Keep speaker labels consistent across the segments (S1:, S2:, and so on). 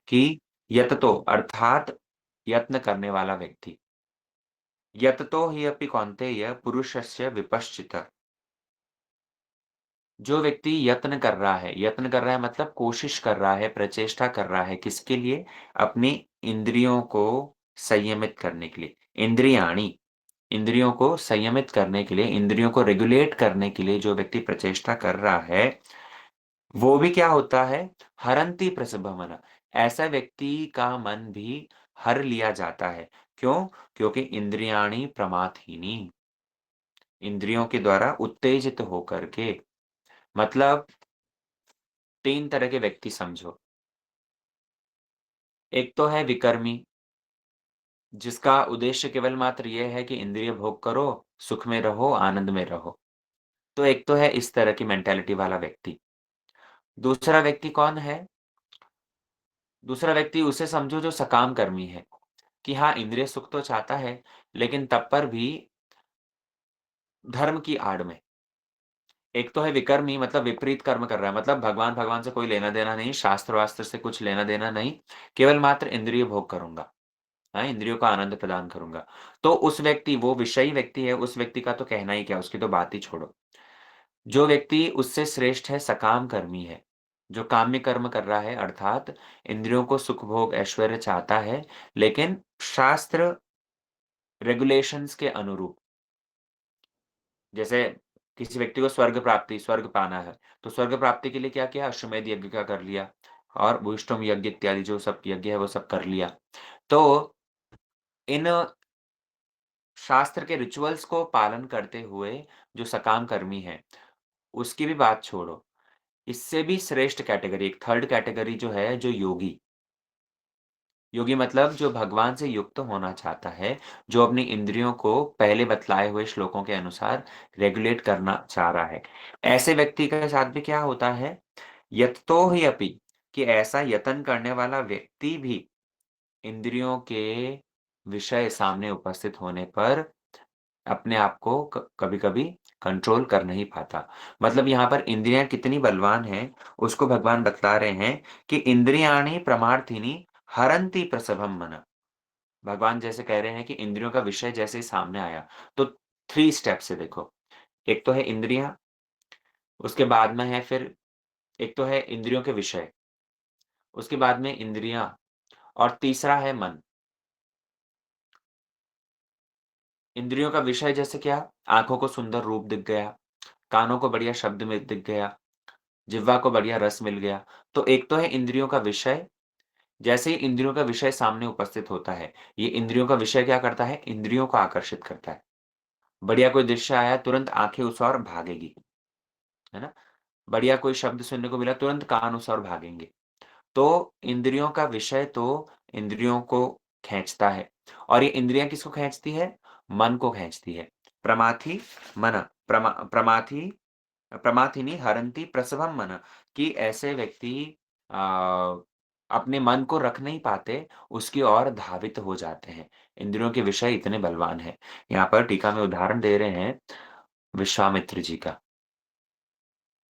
S1: कि यततो अर्थात यत्न करने वाला व्यक्ति। यततो हि अपि कौन्तेय पुरुषस्य विपश्चितः। जो व्यक्ति यत्न कर रहा है मतलब कोशिश कर रहा है, प्रचेष्टा कर रहा है, किसके लिए? अपनी इंद्रियों को संयमित करने के लिए। इंद्रियाणि, इंद्रियों को संयमित करने के लिए, इंद्रियों को रेगुलेट करने के लिए जो व्यक्ति प्रचेष्टा कर रहा है, वो भी क्या होता है? हरन्ति प्रसभमन। ऐसा व्यक्ति का मन भी हर लिया जाता है। क्यों? क्योंकि इंद्रियाणि प्रमाथीनि, इंद्रियों के द्वारा उत्तेजित होकर के। मतलब 3 तरह के व्यक्ति समझो। एक तो है विकर्मी, जिसका उद्देश्य केवल मात्र ये है कि इंद्रिय भोग करो, सुख में रहो, आनंद में रहो। तो एक तो है इस तरह की मेंटालिटी वाला व्यक्ति। दूसरा व्यक्ति कौन है? दूसरा व्यक्ति उसे समझो जो सकाम कर्मी है, कि हाँ, इंद्रिय सुख तो चाहता है, लेकिन तब पर भी धर्म की आड़ में। एक तो है विकर्मी मतलब विपरीत कर्म कर रहा है, मतलब भगवान से कोई लेना-देना नहीं, शास्त्र-वास्त्र से कुछ लेना-देना नहीं, केवल मात्र इंद्रिय भोग करूँगा। हाँ, इंद्रियों का आनंद प्रदान करूँगा। तो उस व्यक्ति वो विषयी व्यक्ति है, उस व्यक्ति का तो कहना ही क्या, उसकी तो बात ही छोड़ो। जो व्यक्ति उससे श्रेष्ठ है, सकाम कर्मी है, जो काम्य कर्म कर रहा है अर्थात इंद्रियों को सुख, भोग, ऐश्वर्य चाहता है, लेकिन शास्त्र रेगुलेशंस के अनुरूप। जैसे किसी व्यक्ति को स्वर्ग पाना है, तो स्वर्ग प्राप्ति के लिए क्या किया? अश्वमेध यज्ञ का कर लिया और भूष्टोम यज्ञ इत्यादि जो सब यज्ञ है, वो सब कर लिया। तो इन शास्त्र के रिचुअल्स को पालन करते हुए जो सकाम कर्मी है, उसकी भी बात छोड़ो। इससे भी श्रेष्ठ कैटेगरी, एक थर्ड कैटेगरी जो है, जो योगी। योगी मतलब जो भगवान से युक्त होना चाहता है, जो अपनी इंद्रियों को पहले बतलाए हुए श्लोकों के अनुसार रेगुलेट करना चाह रहा है। ऐसे व्यक्ति के साथ भी क्या होता है? यततो हि अपि, कि ऐसा यतन करने वाला व्यक्ति भी इंद्रियों के विषय सामने उपस्थित होने पर अपने आप को कभी-कभी कंट्रोल कर नहीं पाता। मतलब यहाँ पर इंद्रियाँ कितनी बलवान हैं, उसको भगवान बतला रहे हैं कि इंद्रियाणि प्रमार्थिनी हरन्ति प्रसभम मन। भगवान जैसे कह रहे हैं कि इंद्रियों का विषय जैसे ही सामने आया, तो 3 स्टेप्स है देखो। एक तो है इंद्रियाँ, उसके बाद में है फिर एक तो है इंद्रियों के विषय, उसके बाद में इंद्रियाँ और तीसरा है मन। इंद्रियों का विषय जैसे क्या? आँखों को सुंदर रूप दिख गया, कानों को बढ़िया शब्द में दिख गया, जिह्वा को बढ़िया रस मिल गया। तो एक तो है इंद्रियों का विषय, जैसे ही इंद्रियों का विषय सामने उपस्थित होता है, ये इंद्रियों का विषय क्या करता है? इंद्रियों को आकर्षित करता है। बढ़िया कोई दृश्य आया, तुरंत आँखें उस ओर भागेगी, है ना? बढ़िया कोई शब्द सुनने को मिला, तुरंत कान उस ओर भागेंगे। तो इंद्रियों का विषय तो इंद्रियों को खींचता है और ये इंद्रियाँ किसको खींचती है? मन को खींचती है। प्रमाथि मन प्रमाथि प्रमाथिनि हरन्ति प्रसभम मन, कि ऐसे व्यक्ति अ, अपने मन को रख नहीं पाते, उसकी ओर धावित हो जाते हैं। इंद्रियों के विषय इतने बलवान हैं। यहाँ पर टीका में उदाहरण दे रहे हैं विश्वामित्र जी का।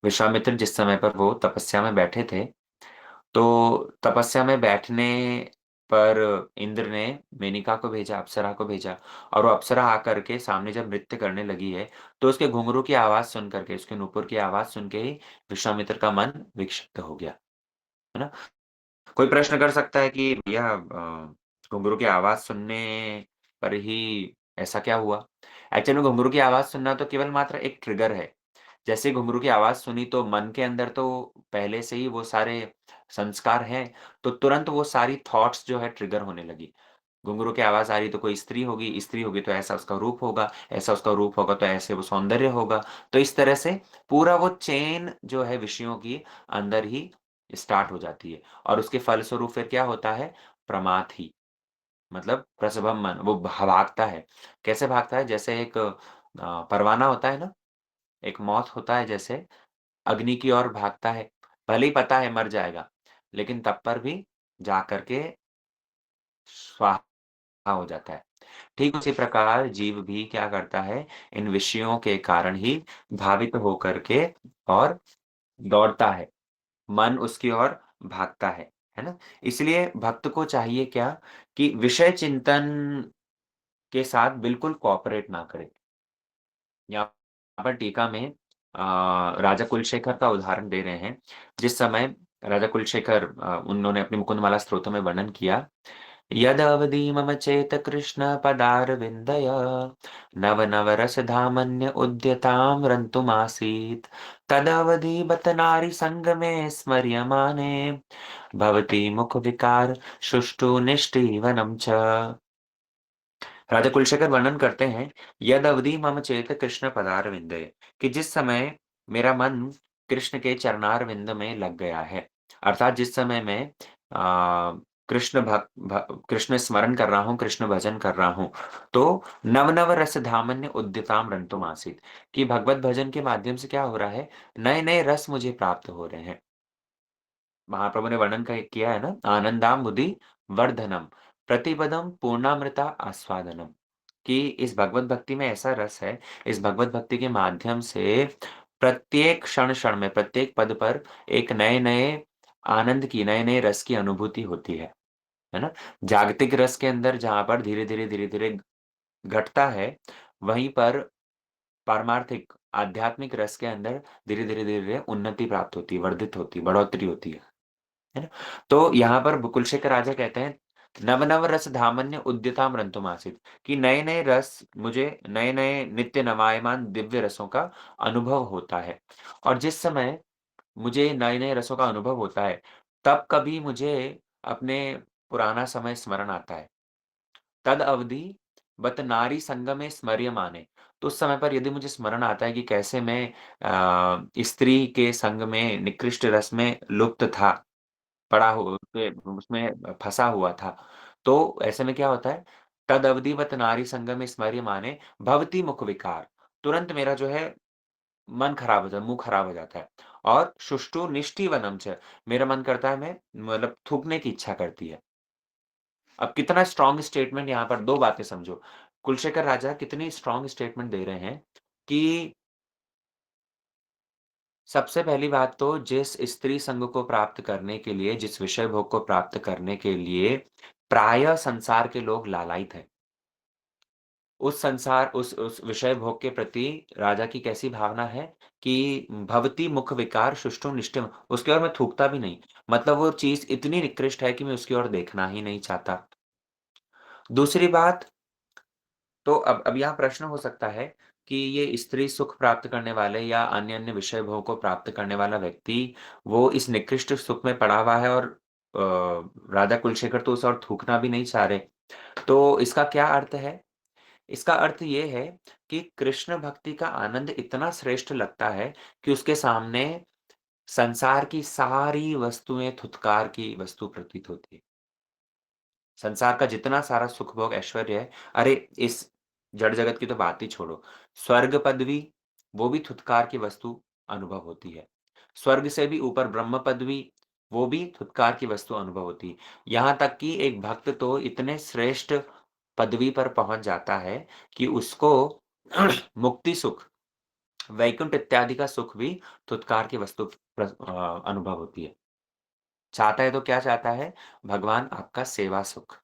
S1: विश्वामित्र जिस समय पर वो तपस्या में बैठे थे, तो तपस्या में बैठने पर इंद्र ने मेनका को भेजा, अप्सरा को भेजा और वो अप्सरा आकर के सामने जब नृत्य करने लगी है, तो उसके घुंघरू की आवाज़ सुन कर के, उसके नूपुर की आवाज़ सुन के ही विश्वामित्र का मन विक्षिप्त हो गया, है ना? कोई प्रश्न कर सकता है कि भैया घुंघरू की आवाज़ सुनने पर ही ऐसा क्या हुआ? एक्चुअल में घुंघरू की आवाज़ सुनना तो केवल मात्र एक ट्रिगर है। जैसे ही घुंघरू की आवाज़ सुनी तो मन के अंदर तो पहले से ही वो सारे संस्कार हैं, तो तुरंत वो सारी थॉट्स जो है ट्रिगर होने लगी। घुंघरू की आवाज़ आ रही तो कोई स्त्री होगी तो ऐसा उसका रूप होगा, ऐसा उसका रूप होगा तो ऐसे वो सौंदर्य होगा। तो इस तरह से पूरा वो चेन जो है विषयों की अंदर ही स्टार्ट हो जाती है और उसके फलस्वरूप फिर क्या होता है? प्रमाथि मतलब प्रसभम मन, वो भागता है। कैसे भागता है? जैसे एक परवाना होता है ना, एक मॉथ होता है जैसे अग्नि की ओर भागता है। भले ही पता है मर जाएगा, लेकिन तब पर भी जाकर के स्वाहा हो जाता है। ठीक उसी प्रकार जीव भी क्या करता है, इन विषयों के कारण ही भावित होकर के और दौड़ता है, मन उसकी ओर भागता है। है ना? इसलिए भक्त को चाहिए क्या कि विषय चिंतन के साथ बिल्कुल कोऑपरेट ना करे। यहाँ पर टीका में राजा कुलशेखर का उदाहरण दे रहे हैं। जिस समय राजा कुलशेखर उन्होंने अपनी मुकुंदमाला स्तोत्र में वर्णन किया, यद अवधि मम चेत कृष्ण पदारविन्दय नव नव रस धामन्य उद्यतां रन्तुमासीत् तदवधि बत नारि संग में स्मर्यमाने भवति मुख विकार सुष्ठु निष्ठीवनं च। राजा कुलशेखर वर्णन करते हैं, यद अवधि मम चेत कृष्ण पदारविन्दे, कि जिस समय मेरा मन कृष्ण के चरणारविंद में लग गया है। अर्थात जिस समय मैं कृष्ण स्मरण कर रहा हूँ, कृष्ण भजन कर रहा हूँ, तो नव नव रस धामन्य उद्यताम रंतुम आसीत, कि भगवत भजन के माध्यम से क्या हो रहा है, नए नए रस मुझे प्राप्त हो रहे हैं। महाप्रभु ने वर्णन किया है ना, आनंदाम्बुधि वर्धनम प्रतिपदम पूर्णामृता आस्वादनम, कि इस भगवत भक्ति में ऐसा रस है, इस भगवत भक्ति के माध्यम से प्रत्येक क्षण-क्षण में, प्रत्येक पद पर एक नए-नए आनंद की, नए-नए रस की अनुभूति होती है ना? जागतिक रस के अंदर जहाँ पर धीरे-धीरे, धीरे-धीरे घटता है, वहीं पर पारमार्थिक, आध्यात्मिक रस के अंदर धीरे-धीरे, धीरे-धीरे उन्नति प्राप्त होती है, वर्धित होती है, बढ़ोतरी होती है ना? तो यहाँ पर कुलशेखर राजा कहते हैं, नव नव रस धामन्य उद्यताम रंतुमासित, कि नए-नए रस मुझे नए-नए नित्य नवायमान दिव्य रसों का अनुभव होता है। और जिस समय मुझे नए-नए रसों का अनुभव होता है, तब कभी मुझे अपने पुराना समय स्मरण आता है। तद अवधि बत नारी संगमे स्मर्यमाने, तो उस समय पर यदि मुझे स्मरण आता है कि कैसे मैं स्त्री के संग में निकृष्ट रस में लुप्त था, पड़ा हो उसमें उसमें फँसा हुआ था। तो ऐसे में क्या होता है, तद अवधिवत नारी संगम स्मर्यमाने भवति मुख विकार। तुरंत मेरा जो है मन खराब हो जाता है, मुँह खराब हो जाता है। और सुष्ठु निष्ठिवनं च, मेरा मन करता है मैं मतलब थूकने की इच्छा करती है। अब कितना स्ट्रॉन्ग स्टेटमेंट यहाँ पर 2 बातें समझो। कुलशेखर राजा कितनी स्ट्रॉन्ग स्टेटमेंट दे रहे हैं कि सबसे पहली बात तो जिस स्त्री संग को प्राप्त करने के लिए, जिस विषय भोग को प्राप्त करने के लिए प्रायः संसार के लोग लालायित हैं। उस विषय भोग के प्रति राजा की कैसी भावना है कि भवती मुख विकार सुष्ठु निष्ठिम, उसकी ओर मैं थूकता भी नहीं। मतलब वो चीज़ इतनी निकृष्ट है कि मैं उसकी ओर देखना ही नहीं चाहता। दूसरी बात, तो अब यहाँ प्रश्न हो सकता है कि ये स्त्री सुख प्राप्त करने वाले या अन्य-अन्य विषय भोग को प्राप्त करने वाला व्यक्ति, वो इस निकृष्ट सुख में पड़ा हुआ है और राजा कुलशेखर तो उसे और थूकना भी नहीं चाह रहे। तो इसका क्या अर्थ है? इसका अर्थ ये है कि कृष्ण भक्ति का आनंद इतना श्रेष्ठ लगता है कि उसके सामने संसार की सारी वस्तुएँ धुतकार की वस्तु प्रतीत होती है। संसार का जितना सारा सुख भोग ऐश्वर्य है, अरे इस जड़ जगत की तो बात ही छोड़ो। स्वर्ग पदवी, वो भी धुतकार की वस्तु अनुभव होती है। स्वर्ग से भी ऊपर ब्रह्म पदवी, वो भी धुतकार की वस्तु अनुभव होती है। यहाँ तक कि एक भक्त तो इतने श्रेष्ठ पदवी पर पहुँच जाता है कि उसको मुक्ति सुख, वैकुंठ इत्यादि का सुख भी धुतकार की वस्तु अनुभव होती है। चाहता है तो क्या चाहता है? भगवान आपका सेवा सुख।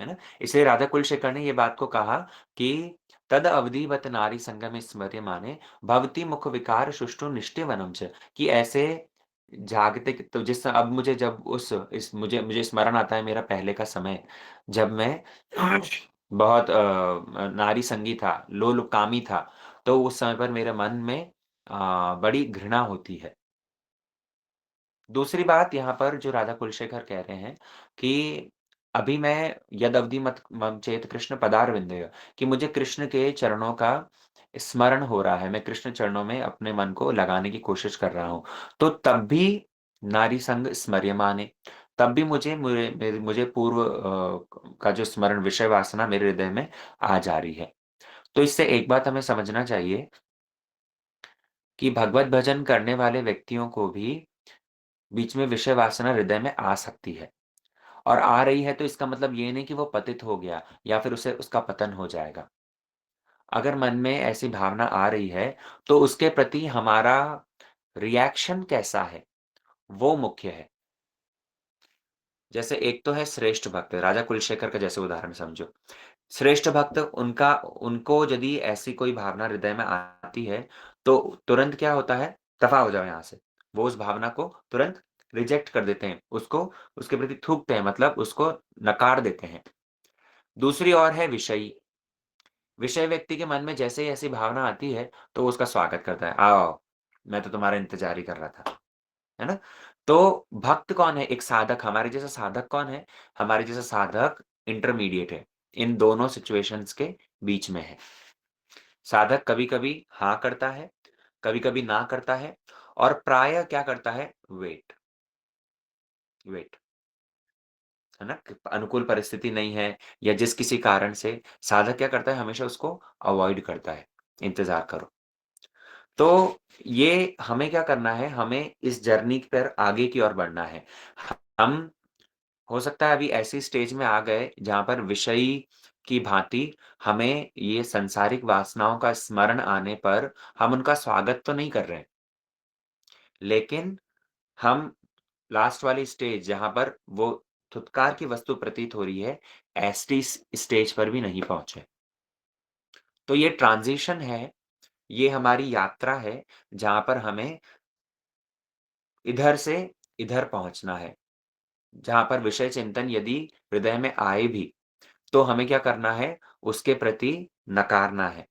S1: है ना? इसलिए राधा कुलशेखर ने ये बात को कहा कि तद अवधिवत नारी संगम स्मर्यमाने भवति मुख विकार सुष्ठु निष्ठिवनं च, कि ऐसे जागतिक, तो जिस अब मुझे जब उस इस मुझे मुझे स्मरण आता है मेरा पहले का समय, जब मैं बहुत नारी संगी था, लोलुपकामी था, तो उस समय पर मेरे मन में बड़ी घृणा होती है। दूसरी बात यहाँ पर जो राधा कुलशेखर कह रहे हैं कि अभी मैं यद अवधि मत मम चेत कृष्ण पदारविन्दय, कि मुझे कृष्ण के चरणों का स्मरण हो रहा है, मैं कृष्ण चरणों में अपने मन को लगाने की कोशिश कर रहा हूँ। तो तब भी नारी संग स्मर्यमाने, तब भी मुझे पूर्व का जो स्मरण विषय वासना मेरे हृदय में आ जा रही है। तो इससे एक बात हमें समझना चाहिए कि भगवत भजन करने वाले व्यक्तियों को भी बीच में विषय वासना हृदय में आ सकती है, और आ रही है तो इसका मतलब ये नहीं कि वो पतित हो गया या फिर उसे उसका पतन हो जाएगा। अगर मन में ऐसी भावना आ रही है, तो उसके प्रति हमारा रिएक्शन कैसा है, वो मुख्य है। जैसे एक तो है श्रेष्ठ भक्त, राजा कुलशेखर का जैसे उदाहरण समझो। श्रेष्ठ भक्त उनका उनको यदि ऐसी कोई भावना हृदय में आती है, तो तुरंत क्या होता है, दफ़ा हो जाओ यहाँ से। वो उस भावना को तुरंत रिजेक्ट कर देते हैं, उसको उसके प्रति थूकते हैं, मतलब उसको नकार देते हैं। दूसरी ओर है विषयी। विषय व्यक्ति के मन में जैसे ही ऐसी भावना आती है, तो वो उसका स्वागत करता है, आओ, मैं तो तुम्हारा इंतज़ार ही कर रहा था। है ना? तो भक्त कौन है? एक साधक, हमारे जैसा साधक कौन है? हमारे जैसा साधक इंटरमीडिएट है। इन दोनों सिचुएशंस के बीच में है। साधक कभी-कभी हाँ करता है, कभी-कभी ना करता है और प्रायः क्या करता है? वेट, वेट, है ना? क अनुकूल परिस्थिति नहीं है या जिस किसी कारण से साधक क्या करता है? हमेशा उसको अवॉइड करता है, इंतज़ार करो। तो ये हमें क्या करना है? हमें इस जर्नी पर आगे की ओर बढ़ना है। हम हो सकता है अभी ऐसी स्टेज में आ गए जहाँ पर विषयी की भांति हमें ये सांसारिक वासनाओं का स्मरण आने पर हम उनका स्वागत तो नहीं कर रहे हैं। लेकिन हम लास्ट वाली स्टेज जहाँ पर वो धुतकार की वस्तु प्रतीत हो रही है, ऐसी स्टेज पर भी नहीं पहुँचे। तो ये ट्रांज़िशन है, ये हमारी यात्रा है जहाँ पर हमें इधर से इधर पहुँचना है। जहाँ पर विषय चिंतन यदि हृदय में आए भी, तो हमें क्या करना है, उसके प्रति नकारना है।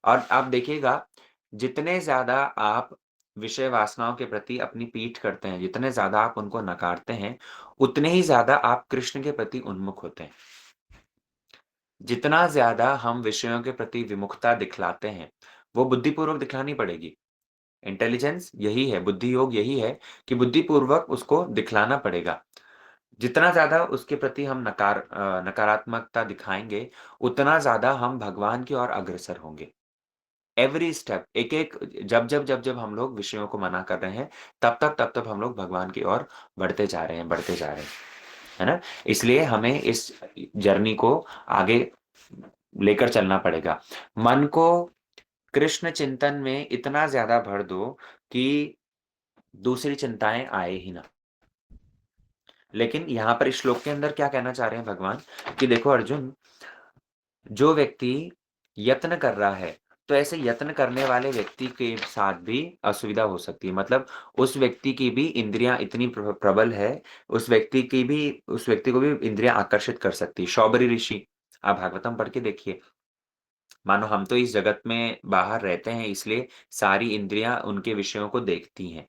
S1: और आप देखिएगा, जितने ज़्यादा आप विषय वासनाओं के प्रति अपनी पीठ करते हैं, जितने ज़्यादा आप उनको नकारते हैं, उतने ही ज़्यादा आप कृष्ण के प्रति उन्मुख होते हैं। जितना ज़्यादा हम विषयों के प्रति विमुखता दिखलाते हैं, वो बुद्धिपूर्वक दिखलानी पड़ेगी। इंटेलिजेंस यही है, बुद्धि योग यही है कि बुद्धिपूर्वक उसको दिखलाना पड़ेगा। जितना ज़्यादा उसके प्रति हम नकारात्मकता दिखाएँगे, उतना ज़्यादा हम भगवान की ओर अग्रसर होंगे। एवरी स्टेप एक-एक जब हम लोग विषयों को मना कर रहे हैं, तब तक हम लोग भगवान की ओर बढ़ते जा रहे हैं, बढ़ते जा रहे हैं। है ना? इसलिए हमें इस जर्नी को आगे लेकर चलना पड़ेगा। मन को कृष्ण चिंतन में इतना ज़्यादा भर दो कि दूसरी चिंताएँ आए ही ना। लेकिन यहाँ पर इस श्लोक के अंदर क्या कहना चाह रहे हैं भगवान कि देखो अर्जुन, जो व्यक्ति यत्न कर रहा है, तो ऐसे यत्न करने वाले व्यक्ति के साथ भी असुविधा हो सकती है। मतलब उस व्यक्ति की भी इंद्रियाँ इतनी प्रबल है, उस व्यक्ति को भी इंद्रियाँ आकर्षित कर सकती है। शौबरी ऋषि, आप भागवतम पढ़ के देखिए, मानो हम तो इस जगत में बाहर रहते हैं इसलिए सारी इंद्रियाँ उनके विषयों को देखती हैं,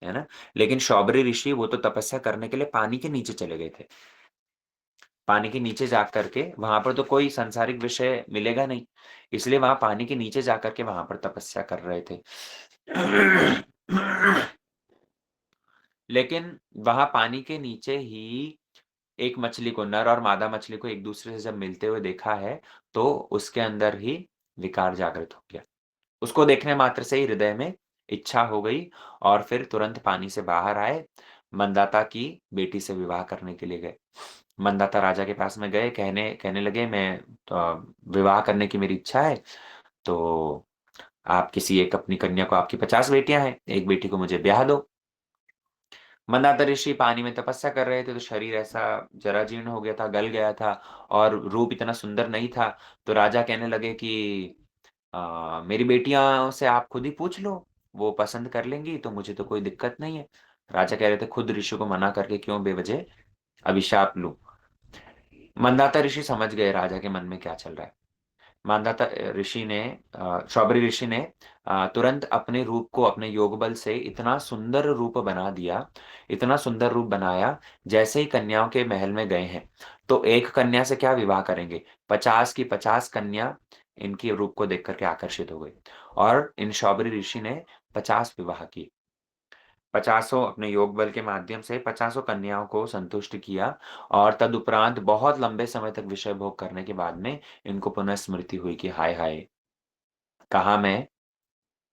S1: है ना? लेकिन शौबरी ऋषि वो तो तपस्या करने के लिए पानी के नीचे चले गए थे। पानी के नीचे जा कर के वहाँ पर तो कोई सांसारिक विषय मिलेगा नहीं, इसलिए वहाँ पानी के नीचे जा कर के वहाँ पर तपस्या कर रहे थे। लेकिन वहाँ पानी के नीचे ही एक मछली को, नर और मादा मछली को एक-दूसरे से जब मिलते हुए देखा है, तो उसके अंदर ही विकार जागृत हो गया। उसको देखने मात्र से ही हृदय में इच्छा हो गई और फिर तुरंत पानी से बाहर आए, मंदाता की बेटी से विवाह करने के लिए गए। मंदाता राजा के पास में गए, कहने कहने लगे मैं विवाह करने की मेरी इच्छा है, तो आप किसी एक अपनी कन्या को, आपकी 50 बेटियाँ हैं, एक बेटी को मुझे ब्याह दो। मंदाता ऋषि पानी में तपस्या कर रहे थे, तो शरीर ऐसा जराजीर्ण हो गया था, गल गया था और रूप इतना सुंदर नहीं था। तो राजा कहने लगे कि मेरी बेटियाँ से आप खुद ही पूछ लो, वो पसंद कर लेंगी तो मुझे तो कोई दिक्कत नहीं है। राजा कह रहे थे खुद ऋषि को मना करके क्यों बेवजह अभिशाप लूँ। मंदाता ऋषि समझ गए राजा के मन में क्या चल रहा है। मांधाता ऋषि ने शौबरी ऋषि ने तुरंत अपने रूप को अपने योग बल से इतना सुंदर रूप बना दिया, इतना सुंदर रूप बनाया, जैसे ही कन्याओं के महल में गए हैं, तो एक कन्या से क्या विवाह करेंगे, 50 की 50 कन्या इनके रूप को देख कर के आकर्षित हो गई और इन शौबरी ऋषि ने 50 विवाह किए। पचासों अपने योग बल के माध्यम से 50 कन्याओं को संतुष्ट किया और तदुपरांत बहुत लंबे समय तक विषय भोग करने के बाद में इनको पुनः स्मृति हुई कि हाय हाय! कहाँ मैं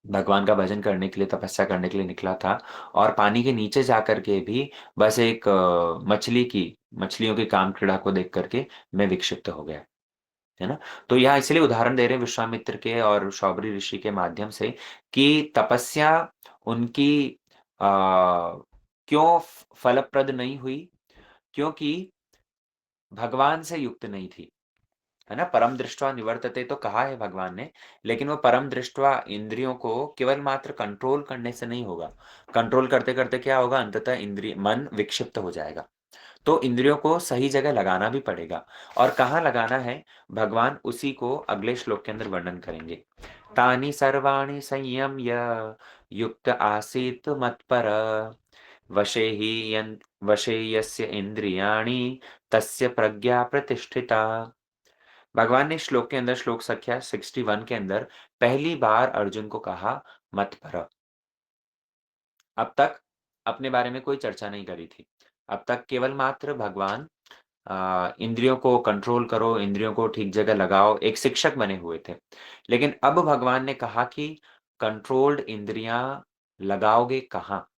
S1: भगवान का भजन करने के लिए, तपस्या करने के लिए निकला था और पानी के नीचे जाकर के भी बस एक मछलियों की काम क्रीड़ा को देख कर के मैं विक्षिप्त हो गया। है ना? तो यहाँ इसलिए उदाहरण दे रहे हैं विश्वामित्र के और शौबरी ऋषि के माध्यम से कि तपस्या उनकी अ, क्यों फलप्रद नहीं हुई? क्योंकि भगवान से युक्त नहीं थी, है ना? परम दृष्ट्वा निवर्तते तो कहा है भगवान ने, लेकिन वो परम दृष्ट्वा इंद्रियों को केवल मात्र कंट्रोल करने से नहीं होगा। कंट्रोल करते-करते क्या होगा? अंततः इंद्रिय मन विक्षिप्त हो जाएगा। तो इंद्रियों को सही जगह लगाना भी पड़ेगा और कहाँ लगाना है, भगवान उसी को अगले श्लोक के अंदर वर्णन करेंगे। तानि सर्वाणि संयम्य युक्त आसीत् मत्पर वशे हि यन् वशे यस्य इन्द्रियाणि तस्य प्रज्ञा प्रतिष्ठिता। भगवान ने श्लोक के अंदर श्लोक संख्या 61 के अंदर पहली बार अर्जुन को कहा मत पर। अब तक अपने बारे में कोई चर्चा नहीं करी थी। अब तक केवल मात्र भगवान इंद्रियों को कंट्रोल करो, इंद्रियों को ठीक जगह लगाओ, एक शिक्षक बने हुए थे। लेकिन अब भगवान ने कहा कि कंट्रोल्ड इंद्रियाँ लगाओगे कहाँ?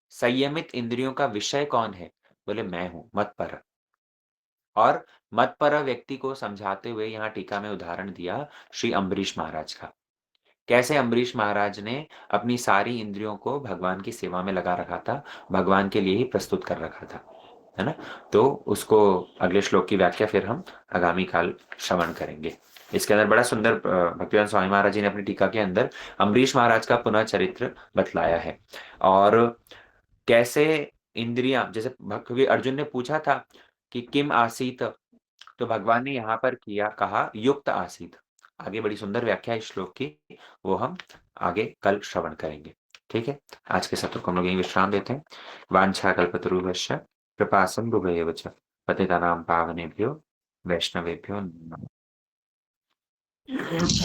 S1: संयमित इंद्रियों का विषय कौन है? बोले मैं हूँ, मत्पर। और मत्पर व्यक्ति को समझाते हुए यहाँ टीका में उदाहरण दिया श्री अम्बरीश महाराज का। कैसे अम्बरीश महाराज ने अपनी सारी इंद्रियों को भगवान की सेवा में लगा रखा था, भगवान के लिए ही प्रस्तुत कर रखा था, है ना? तो उसको अगले श्लोक की व्याख्या फिर हम आगामी काल श्रवण करेंगे। इसके अंदर बड़ा सुंदर भक्तिवेदांत स्वामी महाराज जी ने अपनी टीका के अंदर अम्बरीश महाराज का पुनः चरित्र बतलाया है और कैसे इंद्रियां जैसे क्योंकि अर्जुन ने पूछा था कि किम आसीत, तो भगवान ने यहाँ पर किया कहा युक्त आसीत। आगे बड़ी सुंदर व्याख्या है इस श्लोक की, वो हम आगे कल श्रवण करेंगे। ठीक है, आज के सत्र को हम लोग यहीं विश्राम देते हैं। वांछा कल्पतरुभ्यश्च कृपा सिन्धुभ्येव च पतितानां पावनेभ्यो वैष्णवेभ्यो नमः।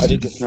S2: हरे कृष्ण।